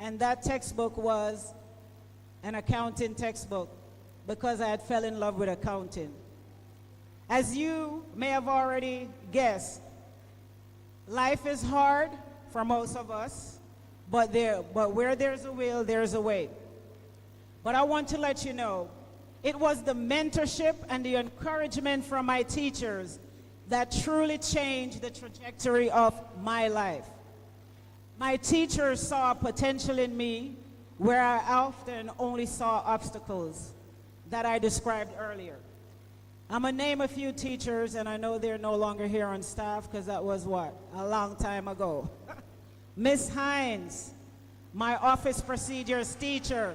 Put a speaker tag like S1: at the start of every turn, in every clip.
S1: And that textbook was an accounting textbook because I had fell in love with accounting. As you may have already guessed, life is hard for most of us, but where there's a will, there's a way. But I want to let you know, it was the mentorship and the encouragement from my teachers that truly changed the trajectory of my life. My teachers saw potential in me where I often only saw obstacles that I described earlier. I'm going to name a few teachers, and I know they're no longer here on staff because that was what? A long time ago. Miss Hines, my office procedures teacher.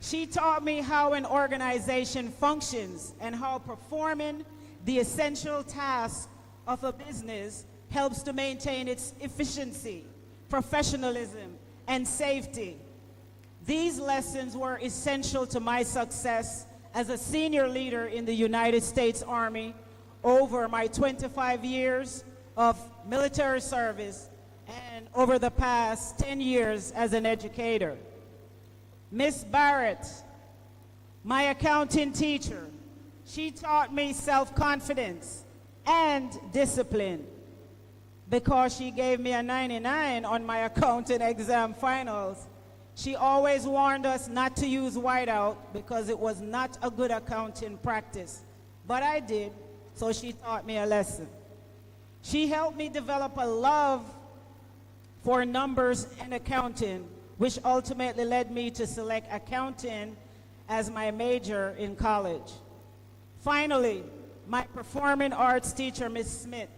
S1: She taught me how an organization functions and how performing the essential tasks of a business helps to maintain its efficiency, professionalism, and safety. These lessons were essential to my success as a senior leader in the United States Army over my 25 years of military service and over the past 10 years as an educator. Miss Barrett, my accounting teacher, she taught me self-confidence and discipline because she gave me a 99 on my accounting exam finals. She always warned us not to use whiteout because it was not a good accounting practice. But I did, so she taught me a lesson. She helped me develop a love for numbers and accounting, which ultimately led me to select accounting as my major in college. Finally, my performing arts teacher, Miss Smith,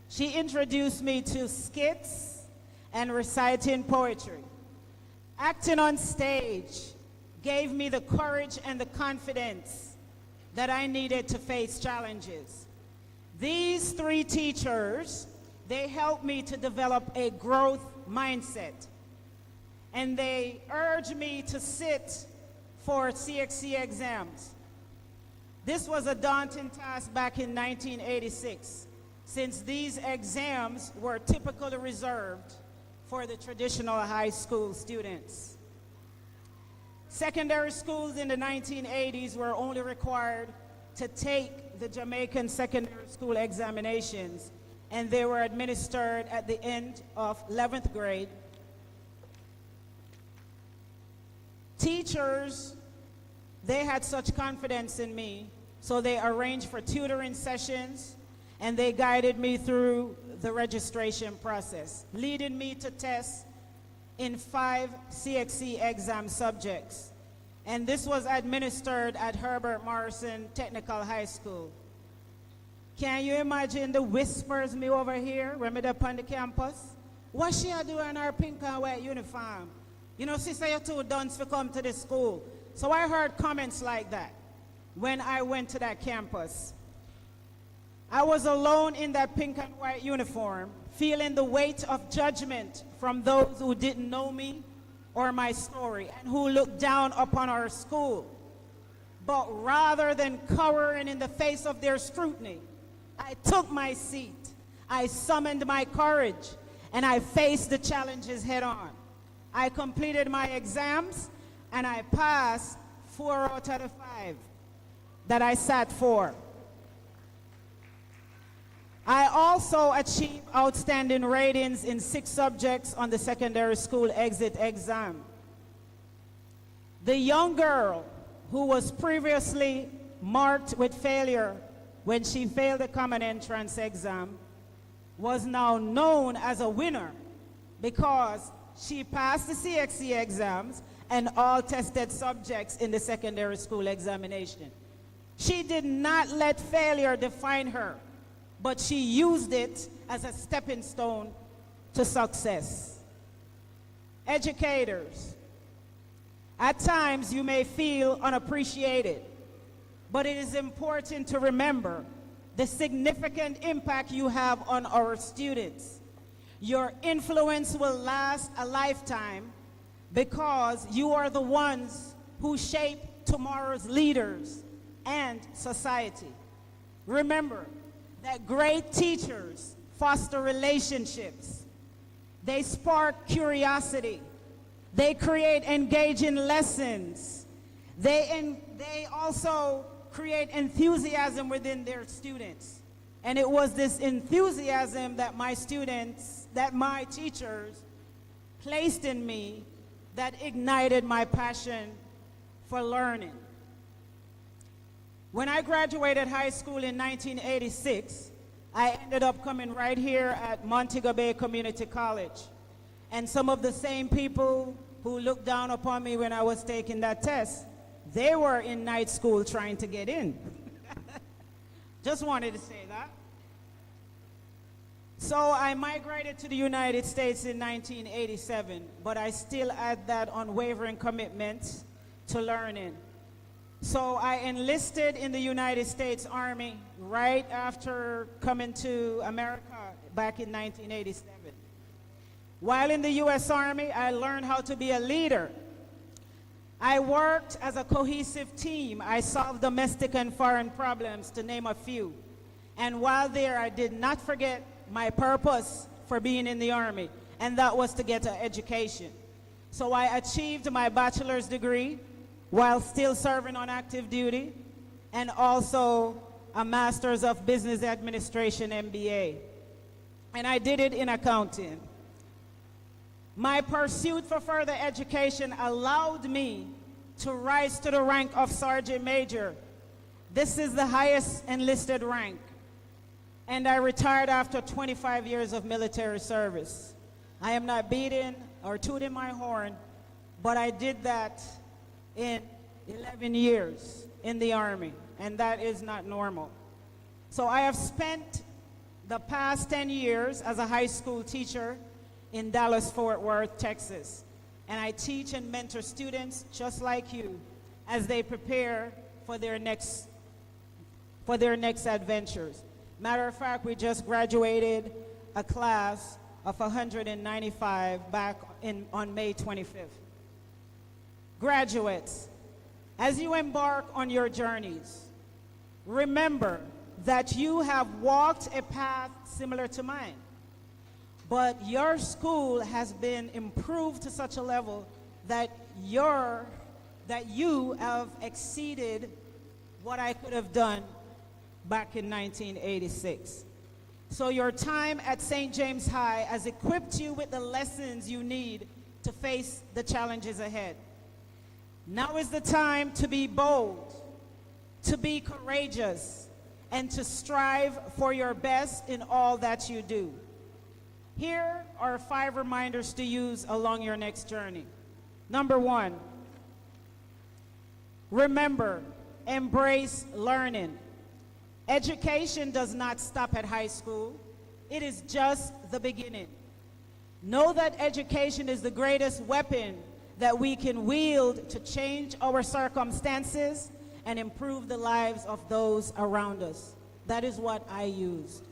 S1: she introduced me to skits and reciting poetry. Acting on stage gave me the courage and the confidence that I needed to face challenges. These three teachers, they helped me to develop a growth mindset. And they urged me to sit for CXC exams. This was a daunting task back in 1986, since these exams were typically reserved for the traditional high school students. Secondary schools in the 1980s were only required to take the Jamaican secondary school examinations, and they were administered at the end of 11th grade. Teachers, they had such confidence in me, so they arranged for tutoring sessions, and they guided me through the registration process, leading me to tests in 5 CXC exam subjects. And this was administered at Herbert Morrison Technical High School. Can you imagine the whispers me over here when me up on the campus? What she a doing in her pink and white uniform? You know, sister, you're too dunce to come to this school. So I heard comments like that when I went to that campus. I was alone in that pink and white uniform, feeling the weight of judgment from those who didn't know me or my story and who looked down upon our school. But rather than cowering in the face of their scrutiny, I took my seat, I summoned my courage, and I faced the challenges head on. I completed my exams, and I passed 4 out of the 5 that I sat for. I also achieved outstanding ratings in 6 subjects on the secondary school exit exam. The young girl who was previously marked with failure when she failed the common entrance exam was now known as a winner because she passed the CXC exams and all tested subjects in the secondary school examination. She did not let failure define her, but she used it as a stepping stone to success. Educators, at times you may feel unappreciated, but it is important to remember the significant impact you have on our students. Your influence will last a lifetime because you are the ones who shape tomorrow's leaders and society. Remember that great teachers foster relationships. They spark curiosity. They create engaging lessons. They also create enthusiasm within their students. And it was this enthusiasm that my students, that my teachers placed in me that ignited my passion for learning. When I graduated high school in 1986, I ended up coming right here at Montego Bay Community College. And some of the same people who looked down upon me when I was taking that test, they were in night school trying to get in. Just wanted to say that. So I migrated to the United States in 1987, but I still had that unwavering commitment to learning. So I enlisted in the United States Army right after coming to America back in 1987. While in the U.S. Army, I learned how to be a leader. I worked as a cohesive team. I solved domestic and foreign problems, to name a few. And while there, I did not forget my purpose for being in the Army, and that was to get an education. So I achieved my bachelor's degree while still serving on active duty, and also a Master's of Business Administration MBA. And I did it in accounting. My pursuit for further education allowed me to rise to the rank of Sergeant Major. This is the highest enlisted rank. And I retired after 25 years of military service. I am not beating or tooting my horn, but I did that in 11 years in the Army, and that is not normal. So I have spent the past 10 years as a high school teacher in Dallas-Fort Worth, Texas. And I teach and mentor students just like you as they prepare for their next adventures. Matter of fact, we just graduated a class of 195 back on May 25th. Graduates, as you embark on your journeys, remember that you have walked a path similar to mine. But your school has been improved to such a level that you have exceeded what I could have done back in 1986. So your time at St. James High has equipped you with the lessons you need to face the challenges ahead. Now is the time to be bold, to be courageous, and to strive for your best in all that you do. Here are 5 reminders to use along your next journey. Number 1, remember, embrace learning. Education does not stop at high school. It is just the beginning. Know that education is the greatest weapon that we can wield to change our circumstances and improve the lives of those around us. That is what I used.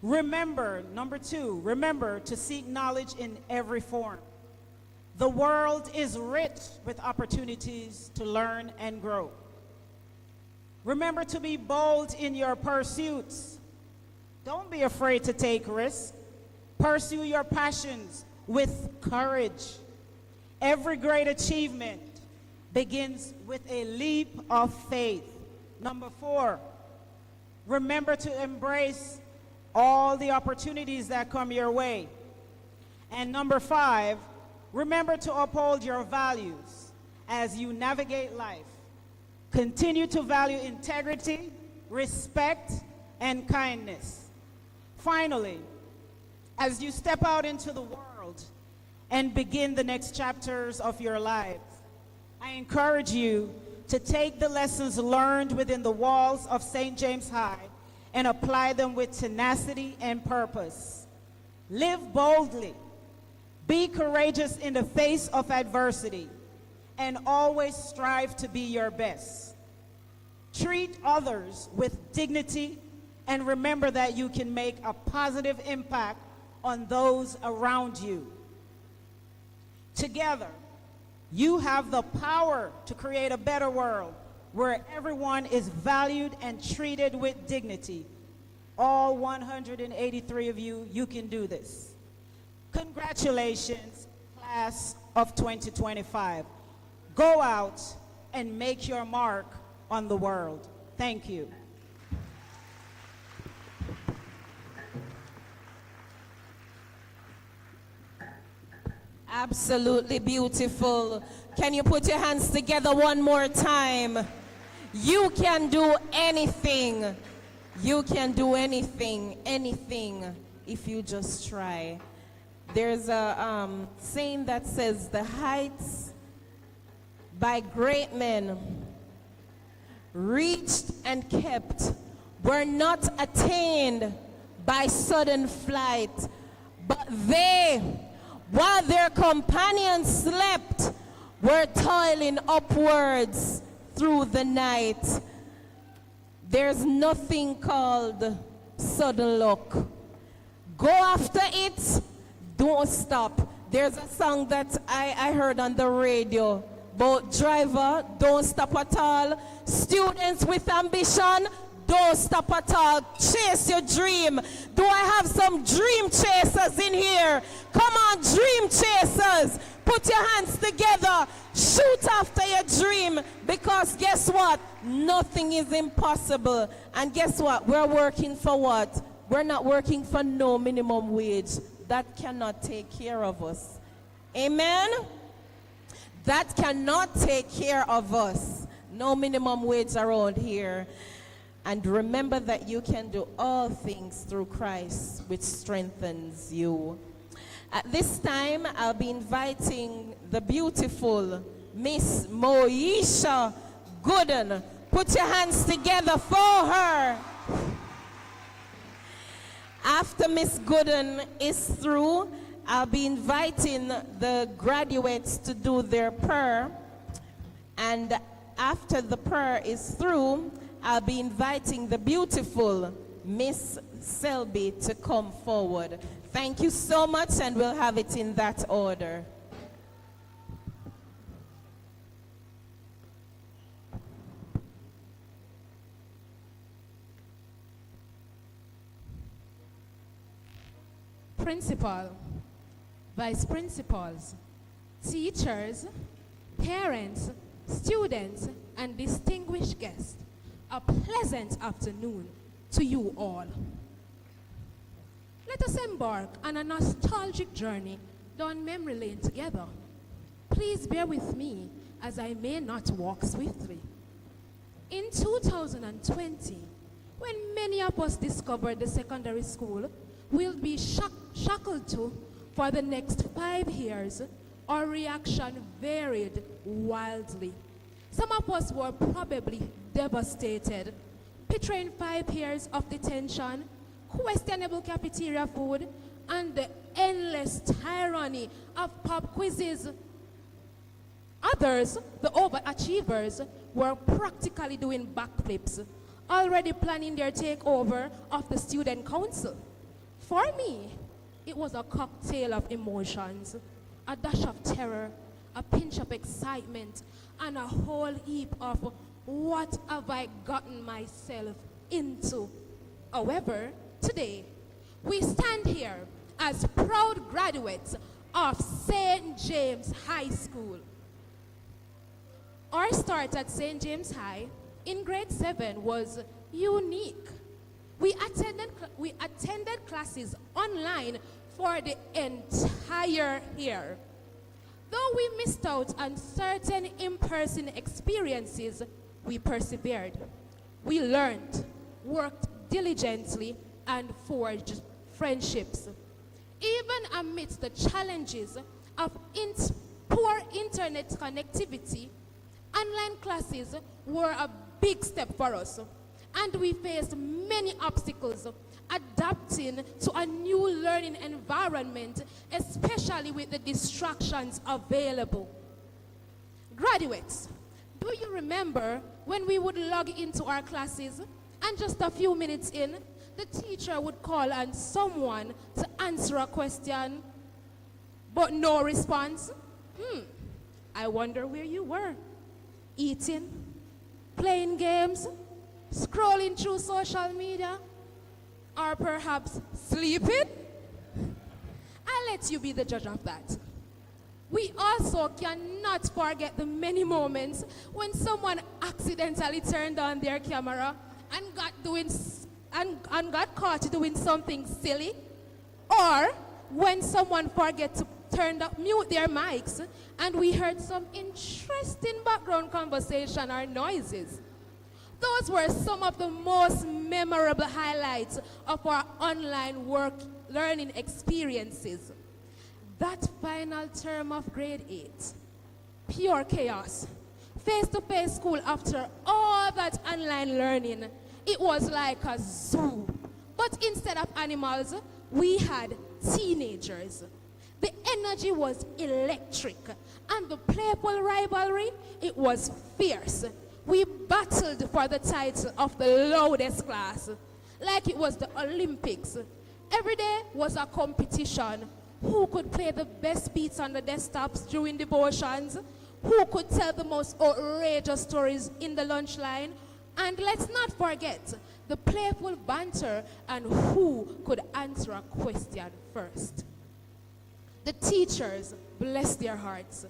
S1: Remember, number 2, remember to seek knowledge in every form. The world is rich with opportunities to learn and grow. Remember to be bold in your pursuits. Don't be afraid to take risks. Pursue your passions with courage. Every great achievement begins with a leap of faith. Number 4, remember to embrace all the opportunities that come your way. And number 5, remember to uphold your values as you navigate life. Continue to value integrity, respect, and kindness. Finally, as you step out into the world and begin the next chapters of your lives, I encourage you to take the lessons learned within the walls of St. James High and apply them with tenacity and purpose. Live boldly. Be courageous in the face of adversity, and always strive to be your best. Treat others with dignity, and remember that you can make a positive impact on those around you. Together, you have the power to create a better world where everyone is valued and treated with dignity. All 183 of you, you can do this. Congratulations, class of 2025. Go out and make your mark on the world. Thank you.
S2: Absolutely beautiful. Can you put your hands together one more time? You can do anything. You can do anything, anything, if you just try. There's a saying that says, the heights by great men reached and kept were not attained by sudden flight, but they, while their companions slept, were toiling upwards through the night. There's nothing called sudden luck. Go after it, don't stop. There's a song that I heard on the radio about driver, don't stop at all. Students with ambition, don't stop at all. Chase your dream. Do I have some dream chasers in here? Come on, dream chasers. Put your hands together. Shoot after your dream, because guess what? Nothing is impossible. And guess what? We're working for what? We're not working for no minimum wage. That cannot take care of us. Amen? That cannot take care of us. No minimum wage around here. And remember that you can do all things through Christ, which strengthens you. At this time, I'll be inviting the beautiful Miss Moesha Gooden. Put your hands together for her. After Miss Gooden is through, I'll be inviting the graduates to do their prayer. And after the prayer is through, I'll be inviting the beautiful Miss Selby to come forward. Thank you so much, and we'll have it in that order.
S3: Principal, vice principals, teachers, parents, students, and distinguished guests, a pleasant afternoon to you all. Let us embark on a nostalgic journey down memory lane together. Please bear with me as I may not walk swiftly. In 2020, when many of us discovered the secondary school we'll be shackled to for the next 5 years, our reaction varied wildly. Some of us were probably devastated, picturing 5 years of detention, questionable cafeteria food, and the endless tyranny of pop quizzes. Others, the overachievers, were practically doing backflips, already planning their takeover of the student council. For me, it was a cocktail of emotions, a dash of terror, a pinch of excitement, and a whole heap of what have I gotten myself into. However, today, we stand here as proud graduates of St. James High School. Our start at St. James High in grade 7 was unique. We attended classes online for the entire year. Though we missed out on certain in-person experiences, we persevered. We learned, worked diligently, and forged friendships. Even amidst the challenges of poor internet connectivity, online classes were a big step for us, and we faced many obstacles adapting to a new learning environment, especially with the distractions available. Graduates, do you remember when we would log into our classes and just a few minutes in, the teacher would call on someone to answer a question, but no response? I wonder where you were. Eating, playing games, scrolling through social media, or perhaps sleeping? I'll let you be the judge of that. We also cannot forget the many moments when someone accidentally turned on their camera and got caught doing something silly, or when someone forget to mute their mics and we heard some interesting background conversation or noises. Those were some of the most memorable highlights of our online work learning experiences. That final term of grade 8, pure chaos. Face-to-face school after all that online learning, it was like a zoo. But instead of animals, we had teenagers. The energy was electric, and the playful rivalry, it was fierce. We battled for the title of the loudest class, like it was the Olympics. Every day was a competition. Who could play the best beats on the desktops during devotions? Who could tell the most outrageous stories in the lunch line? And let's not forget the playful banter and who could answer a question first. The teachers, bless their hearts,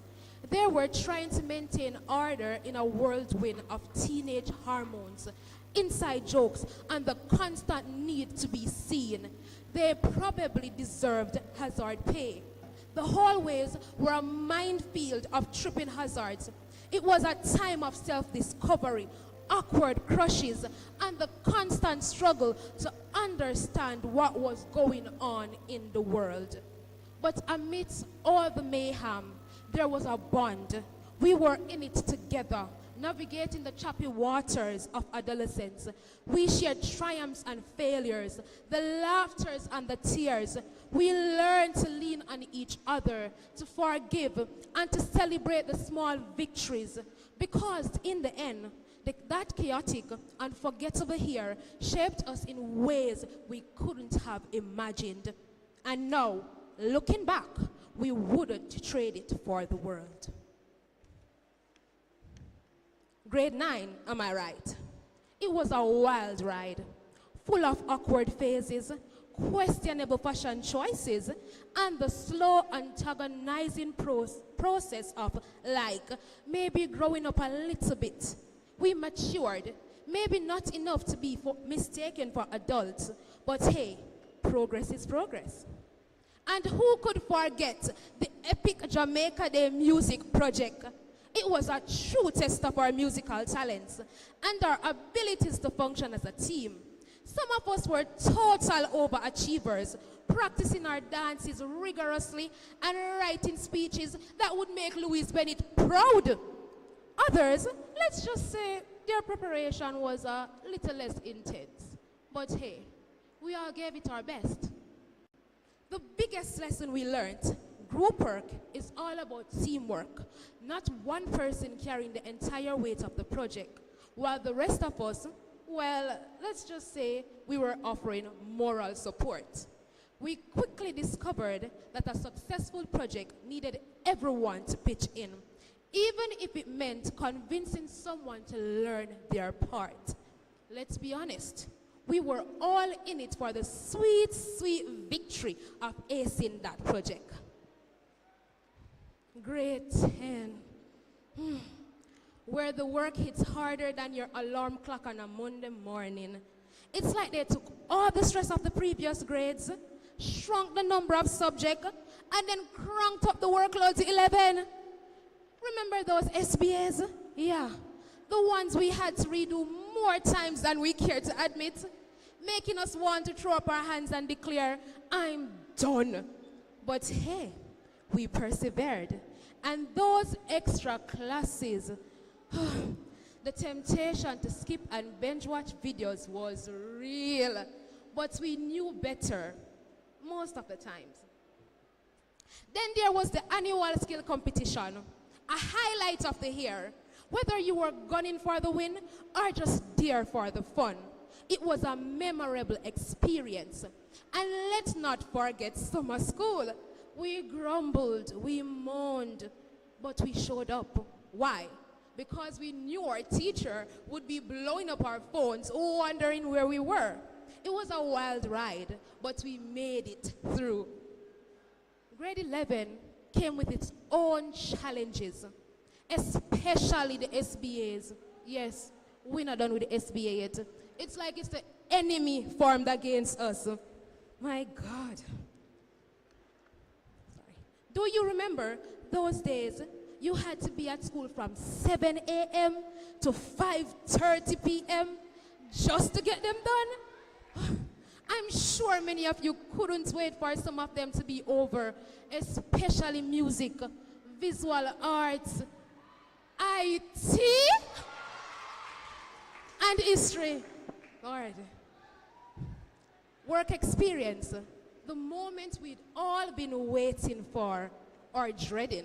S3: they were trying to maintain order in a whirlwind of teenage hormones, inside jokes, and the constant need to be seen. They probably deserved hazard pay. The hallways were a minefield of tripping hazards. It was a time of self-discovery, awkward crushes, and the constant struggle to understand what was going on in the world. But amidst all the mayhem, there was a bond. We were in it together, navigating the choppy waters of adolescence. We shared triumphs and failures, the laughters and the tears. We learned to lean on each other, to forgive, and to celebrate the small victories. Because in the end, that chaotic, unforgettable year shaped us in ways we couldn't have imagined. And now, looking back, we wouldn't trade it for the world. Grade 9, am I right? It was a wild ride, full of awkward phases, questionable fashion choices, and the slow antagonizing process of, like, maybe growing up a little bit. We matured, maybe not enough to be mistaken for adults, but hey, progress is progress. And who could forget the epic Jamaica Day music project? It was a true test of our musical talents and our abilities to function as a team. Some of us were total overachievers, practicing our dances rigorously and writing speeches that would make Louise Bennett proud. Others, let's just say their preparation was a little less intense. But hey, we all gave it our best. The biggest lesson we learned, group work is all about teamwork, not one person carrying the entire weight of the project, while the rest of us, well, let's just say we were offering moral support. We quickly discovered that a successful project needed everyone to pitch in, even if it meant convincing someone to learn their part. Let's be honest. We were all in it for the sweet, sweet victory of acing that project. Grade 10, where the work hits harder than your alarm clock on a Monday morning. It's like they took all the stress of the previous grades, shrunk the number of subjects, and then cranked up the workload to 11. Remember those SBAs? Yeah. The ones we had to redo more times than we care to admit, making us want to throw up our hands and declare, I'm done. But hey, we persevered. And those extra classes, the temptation to skip and binge watch videos was real. But we knew better most of the times. Then there was the annual skill competition, a highlight of the year. Whether you were gunning for the win or just there for the fun, it was a memorable experience. And let's not forget summer school. We grumbled, we moaned, but we showed up. Why? Because we knew our teacher would be blowing up our phones, wondering where we were. It was a wild ride, but we made it through. Grade 11 came with its own challenges, especially the SBAs. Yes, we're not done with the SBA yet. It's like it's the enemy formed against us. My God. Sorry. Do you remember those days you had to be at school from 7 a.m. to 5:30 p.m. just to get them done? I'm sure many of you couldn't wait for some of them to be over, especially music, visual arts, IT, and history. Lord. Work experience, the moment we'd all been waiting for or dreading.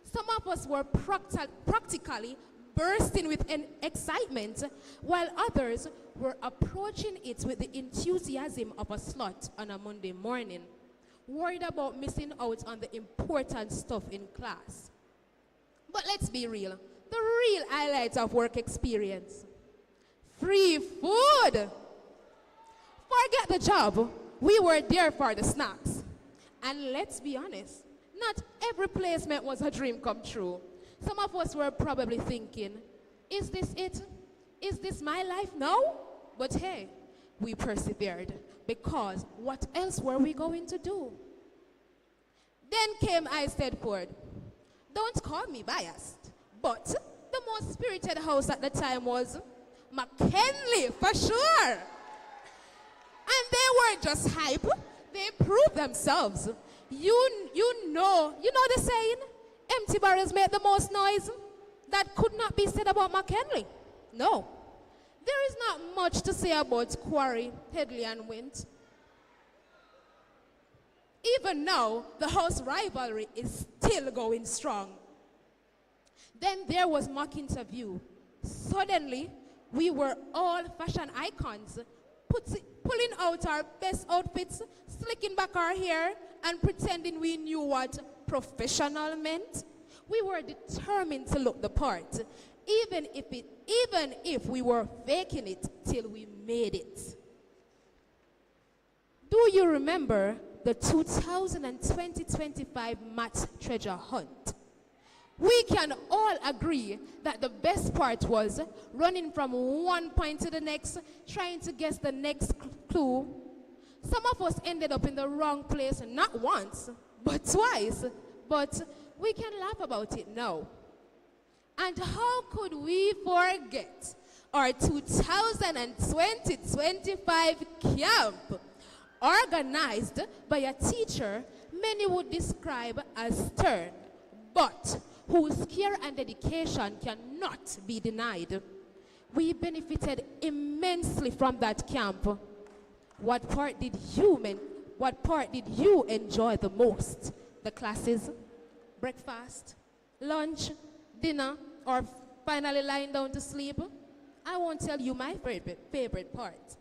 S3: Some of us were practically bursting with excitement, while others were approaching it with the enthusiasm of a slot on a Monday morning, worried about missing out on the important stuff in class. But let's be real, the real highlight of work experience: free food. Forget the job, we were there for the snacks. And let's be honest, not every placement was a dream come true. Some of us were probably thinking, is this it? Is this my life now? But hey, we persevered, because what else were we going to do? Then came Eisteddford. Don't call me biased, but the most spirited house at the time was McKinley, for sure. And they weren't just hype, they proved themselves. You know the saying, empty barrels make the most noise? That could not be said about McKinley. No. There is not much to say about Quarry, Headley, and Wint. Even now, the house rivalry is still going strong. Then there was mock interview. Suddenly, we were all fashion icons, pulling out our best outfits, slicking back our hair, and pretending we knew what professional meant. We were determined to look the part, even if we were faking it till we made it. Do you remember the 2020-25 maths treasure hunt? We can all agree that the best part was running from one point to the next, trying to guess the next clue. Some of us ended up in the wrong place, not once, but twice. But we can laugh about it now. And how could we forget our 2020-25 camp, organized by a teacher many would describe as stern, but whose care and dedication cannot be denied. We benefited immensely from that camp. What part did you enjoy the most? The classes, breakfast, lunch, dinner, or finally lying down to sleep? I won't tell you my favorite part.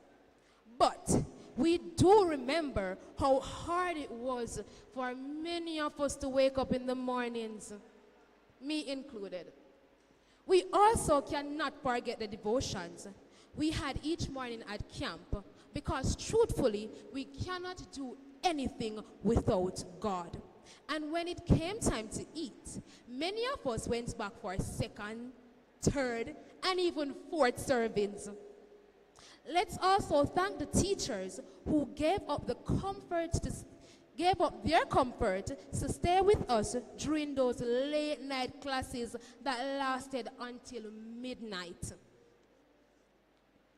S3: But we do remember how hard it was for many of us to wake up in the mornings, me included. We also cannot forget the devotions we had each morning at camp, because truthfully, we cannot do anything without God. And when it came time to eat, many of us went back for second, third, and even fourth servings. Let's also thank the teachers who gave up their comfort to stay with us during those late night classes that lasted until midnight.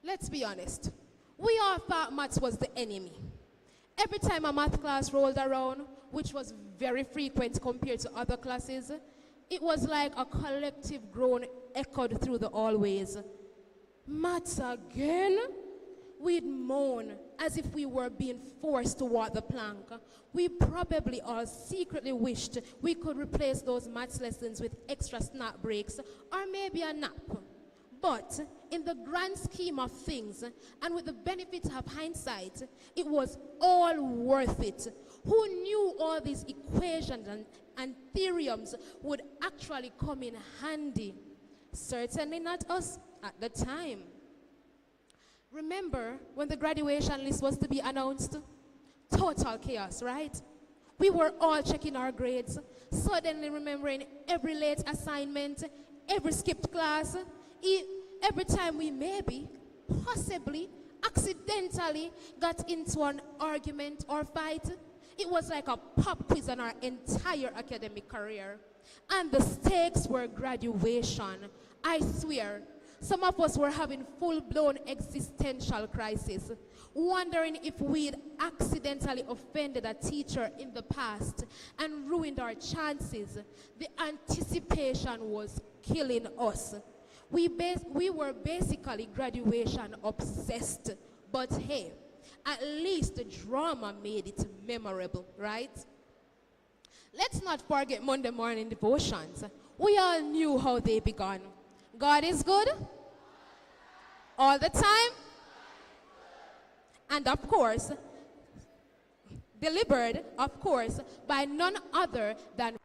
S3: Let's be honest, we all thought maths was the enemy. Every time a math class rolled around, which was very frequent compared to other classes, it was like a collective groan echoed through the hallways. Maths again? We'd moan as if we were being forced to walk the plank. We probably all secretly wished we could replace those maths lessons with extra snack breaks or maybe a nap. But in the grand scheme of things, and with the benefit of hindsight, it was all worth it. Who knew all these equations and theorems would actually come in handy? Certainly not us at the time. Remember when the graduation list was to be announced? Total chaos, right? We were all checking our grades, suddenly remembering every late assignment, every skipped class, every time we maybe, possibly, accidentally got into an argument or fight. It was like a pop quiz on our entire academic career. And the stakes were graduation. I swear, some of us were having full-blown existential crisis, wondering if we'd accidentally offended a teacher in the past and ruined our chances. The anticipation was killing us. We were basically graduation obsessed, but hey, at least the drama made it memorable, right? Let's not forget Monday morning devotions. We all knew how they began. God is good all the time, and of course, delivered, of course, by none other than